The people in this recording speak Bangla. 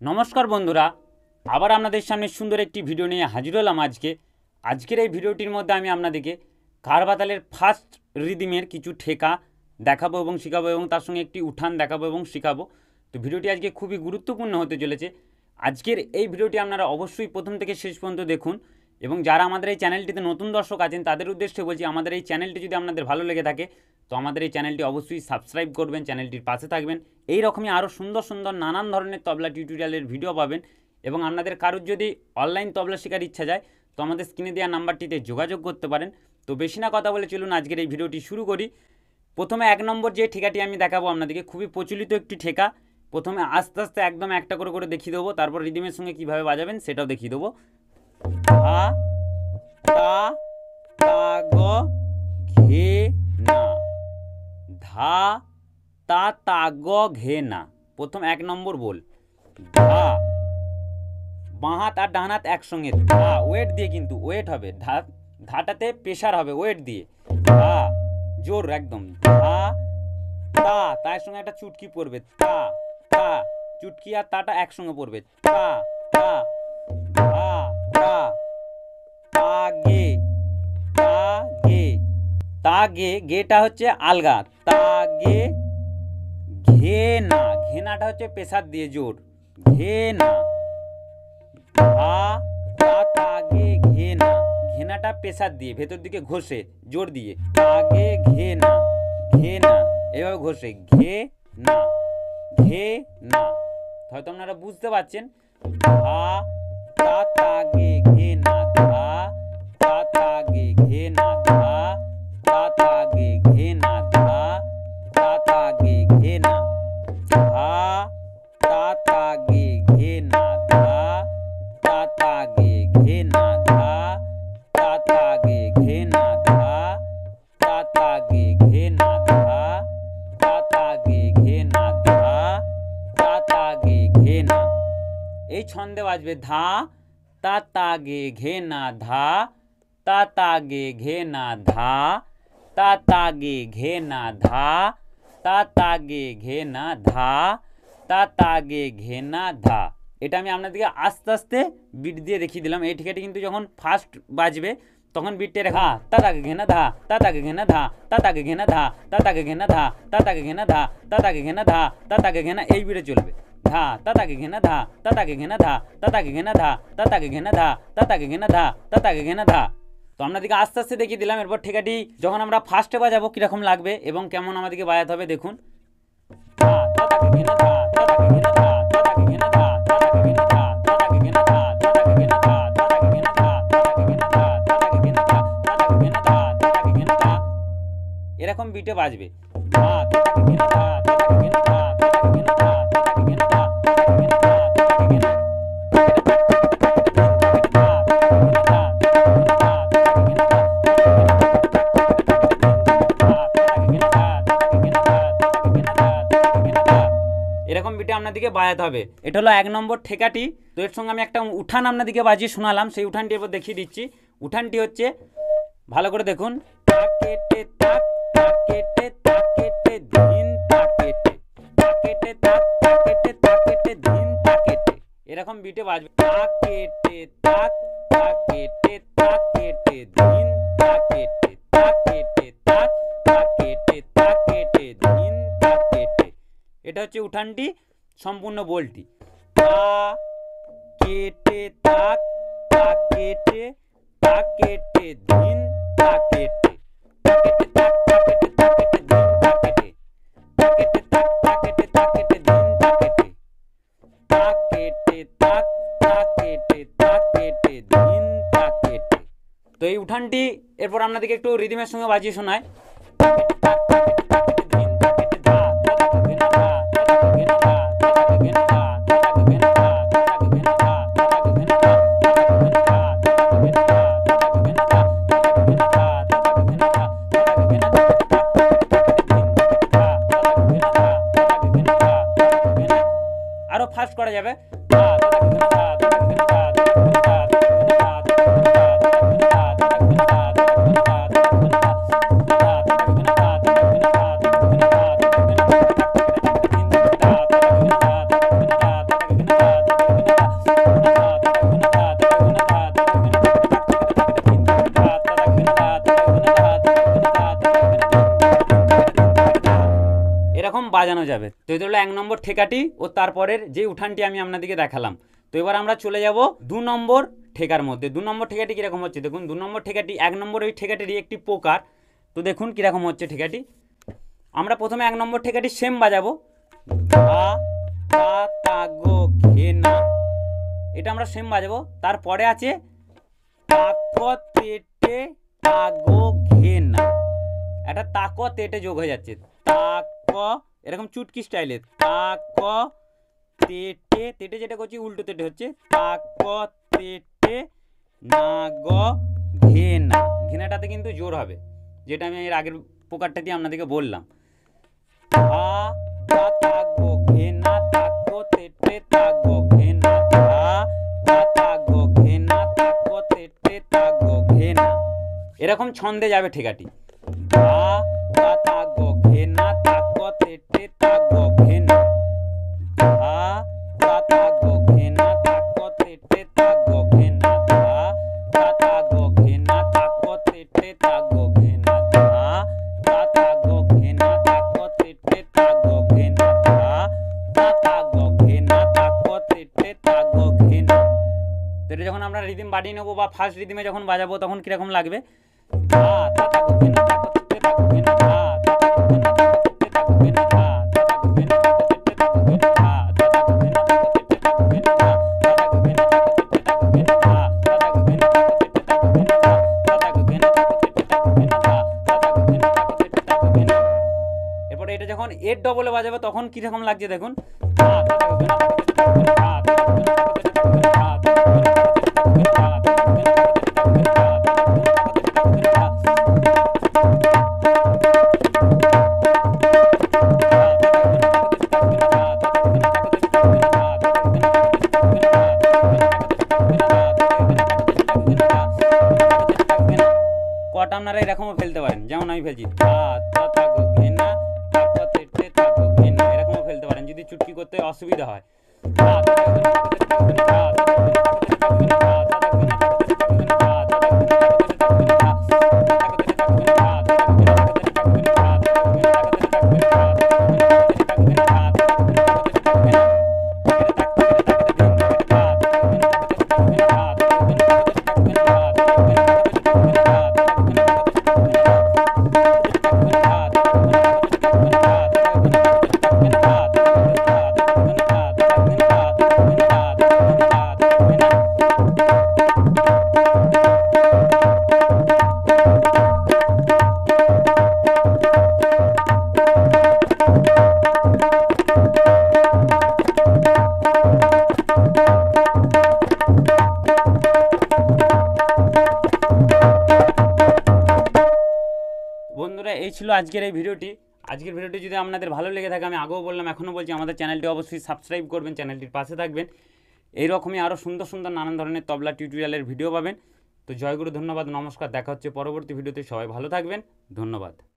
নমস্কার বন্ধুরা, আবার আপনাদের সামনে সুন্দর একটি ভিডিও নিয়ে হাজির হলাম। আজকের এই ভিডিওটির মধ্যে আমি আপনাদেরকে কারবাতালের ফার্স্ট রিদিমের কিছু ঠেকা দেখাবো এবং শেখাবো, এবং তার সঙ্গে একটি উঠান দেখাবো এবং শেখাবো। তো ভিডিওটি আজকে খুবই গুরুত্বপূর্ণ হতে চলেছে। আজকের এই ভিডিওটি আপনারা অবশ্যই প্রথম থেকে শেষ পর্যন্ত দেখুন, এবং যারা আমাদের এই চ্যানেলটিতে নতুন দর্শক আছেন তাদের উদ্দেশ্যে বলছি, আমাদের এই চ্যানেলটি যদি আপনাদের ভালো লেগে থাকে তো আমাদের এই চ্যানেলটি অবশ্যই সাবস্ক্রাইব করবেন, চ্যানেলটির পাশে থাকবেন। এই রকমই আরও সুন্দর সুন্দর নানান ধরনের তবলা টিউটোরিয়ালের ভিডিও পাবেন। এবং আপনাদের কারোর যদি অনলাইন তবলা শেখার ইচ্ছা যায় তো আমাদের স্ক্রিনে দেওয়া নাম্বারটিতে যোগাযোগ করতে পারেন। তো বেশি না কথা বলে চলুন আজকের এই ভিডিওটি শুরু করি। প্রথমে 1 নম্বর যে ঠেকাটি আমি দেখাবো আপনাদেরকে, খুবই প্রচলিত একটি ঠেকা। প্রথমে আস্তে আস্তে একদম একটা করে করে দেখিয়ে দেবো, তারপর রিদিমের সঙ্গে কীভাবে বাজাবেন সেটাও দেখিয়ে দেবো। ধা তা তা গ ঘে না, ধা তা তা গ ঘে না। প্রথম 1 নম্বর বল, ধা, বাঁ হাত আর ডান হাত একসঙ্গে, ধা ওয়েট দিয়ে, কিন্তু ওয়েট হবে, ধাটাতে প্রেশার হবে ওয়েট দিয়ে, ধা জোর একদম, ধা তা, তার সঙ্গে একটা চুটকি পড়বে, তা তা, চুটকি আর তাটা একসঙ্গে পড়বে, তা তা, ধা তা, তা গে, তা গে, তা গে, গেটা হচ্ছে আলগা, তা গে, ঘে না, ঘেনাটা হচ্ছে প্রেসার দিয়ে জোর, ঘে না, ধা তা তা গে ঘে না, ঘেনাটা প্রেসার দিয়ে ভেতর দিকে ঘষে জোর দিয়ে, তা গে ঘে না, ঘে না, এভাবে ঘষে, ঘে না, ঘে না। হয়তো আপনারা বুঝতে পারছেন, ধা তা তা গে ঘে না, ধা তা তা গে ঘে না, ধা তা তা গে ঘে না, ধা তা তা গে ঘে না, ধা তা তা গে ঘে না, ধা তা তা গে ঘে না, ধা তা তা গে ঘে না, ধা তা তা গে ঘে না, ধা তা তা গে ঘে না, ধা তা তা গে ঘে না। এই ছন্দে বাজবে, ধা তা তা গে ঘে না, ধা তা তা গে ঘে না, ধা তা তা গে ঘে না, ধা তা তা গে ঘে না, ধা তা তা গে ঘে না, ধা। এটা আমি আপনাদেরকে আস্তে আস্তে বিট দিয়ে দেখিয়ে দিলাম। এই ঠিকাটি কিন্তু যখন ফার্স্ট বাজবে তখন বিটটা রেখা, তা তাকে ঘে না, ধা তা তাকে ঘে না, ধা তা তাকে ঘে না, ধা তা তাকে ঘে না, ধা তা তাকে ঘে না, ধা তা তাকে ঘে না, ধা তা তাকে ঘে না, এই বিটে চলবে, ধা তা তাকে ঘে না, ধা তা তাকে ঘে না, ধা তা তাকে ঘে না, ধা তা তাকে ঘে না, ধা তা তাকে ঘে না, ধা তা তাকে ঘে না, ধা। তো আপনাদেরকে আস্তে আস্তে দেখিয়ে দিলাম। এরপর ঠেকাটি যখন আমরা ফার্স্টে বাজাবো কীরকম লাগবে এবং কেমন আমাদেরকে বাজাতে হবে দেখুন। ধা তা তাকে ঘে না, ধা তা তাকে ঘে না, ধা তা তাকে ঘে না, ধা তা তাকে ঘে না, ধা তা তাকে ঘে না, ধা তা তাকে ঘে না, ধা তা তাকে ঘে না, ধা তা তাকে ঘে না, ধা তা তাকে ঘে না, ধা তা তাকে ঘে না, ধা তা তাকে ঘে না, ধা। এরকম বিটে বাজবে, ধা তা তাকে ঘে না, ধা তা তাকে ঘে না, ধা তা তাকে ঘে না, ধা তা তাকে ঘে না, ধা তা তাকে ঘে না, ধা তা তাকে ঘে না। এরকম বিটে আপনাদেরকে বাজাতে হবে। এটা হলো 1 নম্বর ঠেকাটি। তো এর সঙ্গে আমি একটা উঠান আপনাদেরকে বাজিয়ে শোনালাম, সেই উঠানটি এবার দেখিয়ে দিচ্ছি। উঠানটি হচ্ছে, ভালো করে দেখুন, তাক কেটে তাক, তাক কেটে তাক কেটে ধিন তাক কেটে, তাক কেটে তাক, তাক কেটে তাক কেটে ধিন তাক কেটে। এরকম বিটে বাজবে, তাক কেটে তাক, তাক কেটে তাক কেটে ধিন তাক কেটে, তাক কেটে তাক, তাক কেটে তাক কেটে ধিন তাক কেটে। এটা হচ্ছে উঠানটি সম্পূর্ণ বলটি, তা কেটে তাক, তাক কেটে তাক কেটে ধিন তাক কেটে, তাক কেটে তাক, তাক কেটে তাক কেটে ধিন তাক কেটে, তাক কেটে তাক, তাক কেটে তাক কেটে ধিন তাক কেটে, তাক কেটে তাক, তাক কেটে তাক কেটে ধিন তাক কেটে। তো এই উঠানটি এরপর আপনাদেরকে একটু রিদিমের সঙ্গে বাজিয়ে শোনায়। আরো ফাস্ট করা যাবে, উঠানো যাবে। তো এটা হলো 1 নম্বর ঠেকাটি ও তারপরের যে উঠানটি আমি আপনাদেরকে দেখালাম। তো এবার আমরা চলে যাব 2 নম্বর ঠেকার মধ্যে। 2 নম্বর ঠেকাটি কীরকম হচ্ছে দেখুন। 2 নম্বর ঠেকাটি 1 নম্বর ওই ঠেকাটিরই একটি প্রকার। তো দেখুন কীরকম হচ্ছে ঠেকাটি। আমরা প্রথমে 1 নম্বর ঠেকাটি সেম বাজাবো, ধা তা তা গো ঘে না, এটা আমরা সেম বাজাবো। তারপরে আছে তাক তেটে তাগো ঘে না, এটা তাক তেটে যোগ হয়ে যাচ্ছে, তাক এরকম চুটকি স্টাইলে, তাক তেটে, তেটে যেটা করছি উল্টো তেটে হচ্ছে, তাক তেটে না গ ঘে না, ঘেনাটাতে কিন্তু জোর হবে, যেটা আমি এর আগের প্রকারটা দিয়ে আপনাদেরকে বললাম। ধা তা তাগো ঘে না, তাকো তেটে তাগো ঘে না, ধা তা তাগো ঘে না, তাকো তেটে তাগো ঘে না, এরকম ছন্দে যাবে ঠেকাটি। ধা তা তাগো ঘে না, তাকো তেটে তাগো ঘে না, ধা তা তাগো ঘে না, তাকো তেটে তাগো ঘে না, ধা তা তাগো ঘে না, তাকো তেটে তাগো ঘে না, ধা তা তাগো ঘে না, তাকো তেটে তাগো ঘে না, ধা তা তাগো ঘে না, তাকো তেটে তাগো ঘে না। তো এটা যখন আমরা রিদিম বাড়িয়ে নেবো বা ফার্স্ট রিদিমে যখন বাজাবো তখন কিরকম লাগবে, ধা তা তাগো ঘে না, তাকো তেটে তাগো ঘে না, ধা তা তাগো ঘে না, তাকো তেটে তাগো ঘে না, ধা তা তাগো ঘে না, তাকো তেটে তাগো ঘে না, ধা তা তাগো ঘে না, তাকো তেটে তাগো ঘে না, ধা তা তাগো ঘে না, তাকো তেটে তাগো ঘে না, ধা তা তাগো ঘে না, তাকো তেটে তাগো ঘে না, ধা তা তাগো ঘে না, তাকো তেটে তাগো ঘে না, ধা তা তাগো ঘে না, তাকো তেটে তাগো ঘে না। এরপরে এটা যখন এর ডবলে বাজাবে তখন কিরকম লাগছে দেখুন, ধা তা তাগো ঘে না, তাকো তেটে তাগো ঘে না, ধা তা তাগো ঘে না, তাকো তেটে তাগো ঘে না, ধা তা তাগো ঘে না, তাকো তেটে তাগো ঘে না, ধা তা তাগো ঘে না, তাকো তেটে তাগো ঘে না, ধা তা তাগো ঘে না, তাকো তেটে তাগো ঘে না, ধা কটা আপনারা এরকমও ফেলতে পারেন, যেমন আমি ফেলছি ধা তা তাগো ঘে না, তাকো তেটে তাগো ঘে না, এরকমও ফেলতে পারেন যদি চুটকি করতে অসুবিধা হয়। ধা তা তাগো ঘে না, তাকো তেটে তাগো ঘে না, ধা তা তাগো ঘে না, তাকো তেটে তাগো ঘে না, ধা তা তাগো ঘে না, তাকো তেটে তাগো ঘে না, ধা তা তাগো ঘে না, তাকো তেটে তাগো ঘে না, ধা তাগো তেটে তাগো ঘে না, ধা তা তাগো ঘে না, তাকো তেটে তাগো ঘে না, ধা তা তাগো ঘে না, তাকো তেটে তাগো ঘে না, ধা তা তাগো ঘে না, তাকো তেটে তাগো ঘে না, ধা তা তাগো ঘে না, তাকো তেটে তাগো ঘে না। বন্ধুরা এই ছিল আজকের এই ভিডিওটি। আজকের ভিডিওটি যদি আপনাদের ভালো লেগে থাকে, আমি আগেও বললাম এখনও বলছি, আমাদের চ্যানেলটি অবশ্যই সাবস্ক্রাইব করবেন, চ্যানেলটির পাশে থাকবেন। এইরকমই আরও সুন্দর সুন্দর নানান ধরনের তবলা টিউটোরিয়ালের ভিডিও পাবেন। তো জয়গুরু, ধন্যবাদ, নমস্কার, দেখা হচ্ছে পরবর্তী ভিডিওতে। সবাই ভালো থাকবেন, ধন্যবাদ।